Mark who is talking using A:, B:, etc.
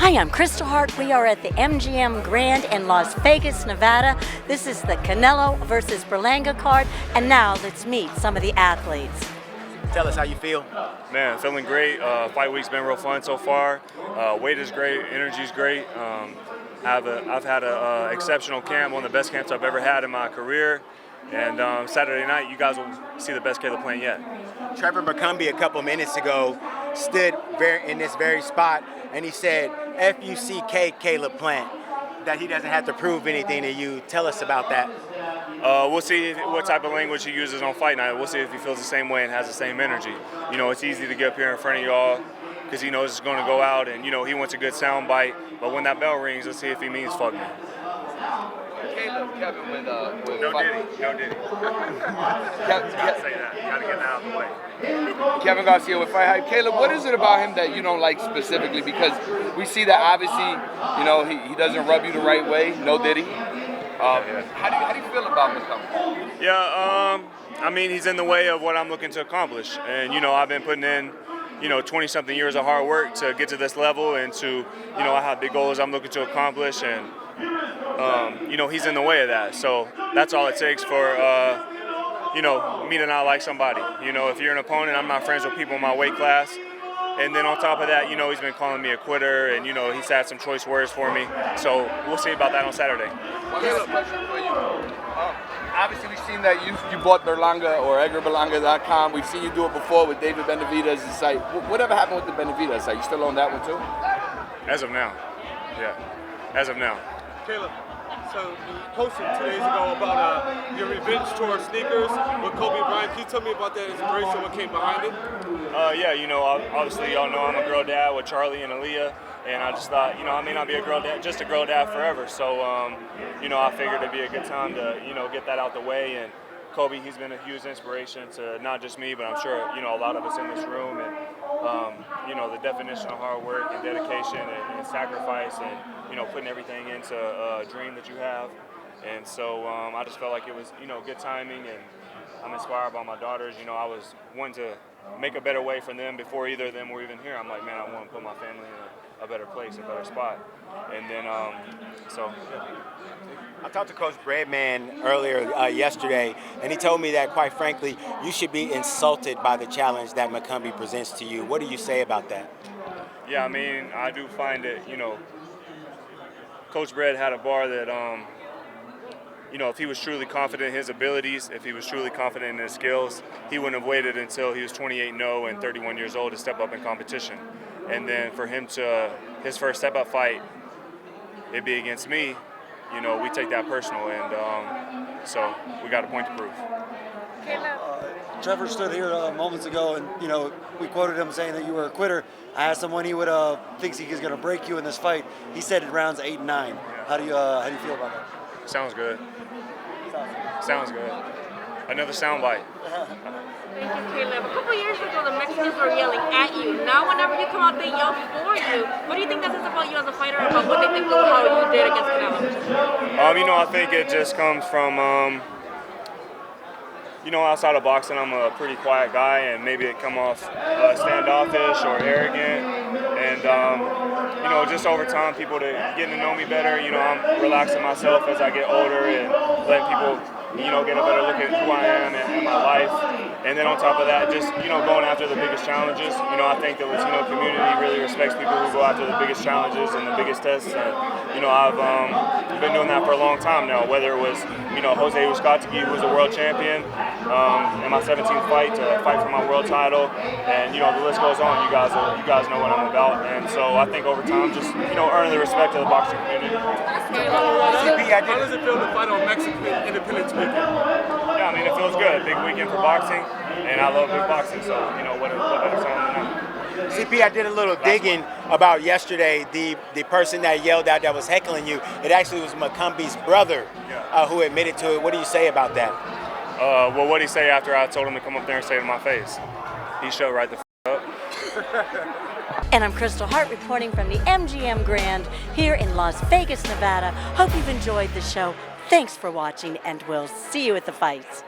A: Hi, I'm Kristal Hart. We are at the MGM Grand in Las Vegas, Nevada. This is the Canelo versus Berlanga card. And now let's meet some of the athletes.
B: Tell us how you feel.
C: Man, feeling great. Fight week's been real fun so far. Weight is great, energy's great. I've had an exceptional camp, one of the best camps I've ever had in my career. And Saturday night, you guys will see the best Caleb playing yet.
B: TREVOR McCUMBY a couple minutes ago stood in this very spot and he said, F-U-C-K Caleb Plant, that he doesn't have to prove anything to you. Tell us about that.
C: We'll see what type of language he uses on fight night. We'll see if he feels the same way and has the same energy. You know, it's easy to get up here in front of y'all because he knows it's going to go out and, you know, he wants a good sound bite. But when that bell rings, let's see if he means fuck me.
D: Kevin with
C: No Diddy. Gotta say that. Gotta get that out of the way.
D: Kevin Garcia with Fight Hype. Caleb, what is it about him that you don't like specifically? Because we see that obviously, you know, he doesn't rub you the right way. No Diddy. How do you feel about McCUMBY?
C: Yeah, I mean, he's in the way of what I'm looking to accomplish. And, you know, I've been putting in, you know, 20-something years of hard work to get to this level and to, you know, I have big goals I'm looking to accomplish. And, you know, he's in the way of that. So that's all it takes for, you know, me to not like somebody. You know, if you're an opponent, I'm not friends with people in my weight class. And then on top of that, you know, he's been calling me a quitter and, you know, he's had some choice words for me. So we'll see about that on Saturday.
D: One last question for you. Obviously, we've seen that you bought Berlanga or EdgarBerlanga.com. We've seen you do it before with David Benavidez' site. Whatever happened with the Benavidez site? You still own that one too?
C: As of now, yeah. As of now.
E: Caleb, so you posted 2 days ago about your revenge tour sneakers with Kobe Bryant. Can you tell me about that inspiration, what came behind it?
C: Yeah, you know, obviously y'all know I'm a girl dad with Charlie and Aaliyah, and I just thought, you know, I may not be a girl dad, just a girl dad forever. So, you know, I figured it'd be a good time to, you know, get that out the way. And Kobe, he's been a huge inspiration to not just me, but I'm sure, you know, a lot of us in this room. And, you know, the definition of hard work and dedication and sacrifice and, you know, putting everything into a dream that you have. And so I just felt like it was, you know, good timing, and I'm inspired by my daughters. You know, I was wanting to make a better way for them before either of them were even here. I'm like, man, I want to put my family in a better place, a better spot. And then, so.
B: I talked to Coach Breadman earlier yesterday, and he told me that, quite frankly, you should be insulted by the challenge that McCUMBY presents to you. What do you say about that?
C: Yeah, I mean, I do find it, you know, Coach Brad had a bar that, you know, if he was truly confident in his abilities, if he was truly confident in his skills, he wouldn't have waited until he was 28-0 and 31 years old to step up in competition. And then for him to, his first step-up fight, it'd be against me, you know, we take that personal, and so we got a point to prove.
F: Trevor stood here moments ago, and you know, we quoted him saying that you were a quitter. I asked him when he would thinks he's going to break you in this fight. He said in rounds 8 and 9. How do you feel about that?
C: Sounds good. Sounds good. Another soundbite.
G: Thank you, Caleb. A couple years ago, the Mexicans were yelling at you. Now, whenever you come out, they yell for you. What do you think that says about you as a fighter, about what they think of how you did against Canelo?
C: You know, I think it just comes from, you know, outside of boxing, I'm a pretty quiet guy, and maybe it come off standoffish or arrogant. And, you know, just over time, people getting to know me better, you know, I'm relaxing myself as I get older and letting people, you know, get a better look at who I am and my life. And then on top of that, just, you know, going after the biggest challenges. You know, I think the Latino community really respects people who go after the biggest challenges and the biggest tests. And, you know, I've been doing that for a long time now, whether it was, you know, Jose Uzcategui, who was a world champion, in my 17th fight to fight for my world title. And, you know, the list goes on. You guys know what I'm about. And so I think over time, just, you know, earning the respect of the boxing community.
E: How does it feel to fight on Mexican Independence Weekend?
C: Yeah, I mean, it feels good. Big weekend for boxing, and I love big boxing, so, you know, what better time than that.
B: CP, I did a little digging about yesterday. The person that yelled out that was heckling you, it actually was McCUMBY's brother who admitted to it. What do you say about that?
C: Well, what did he say after I told him to come up there and say it in my face? He showed right the up.
A: And I'm Kristal Hart reporting from the MGM Grand here in Las Vegas, Nevada. Hope you've enjoyed the show. Thanks for watching, and we'll see you at the fights.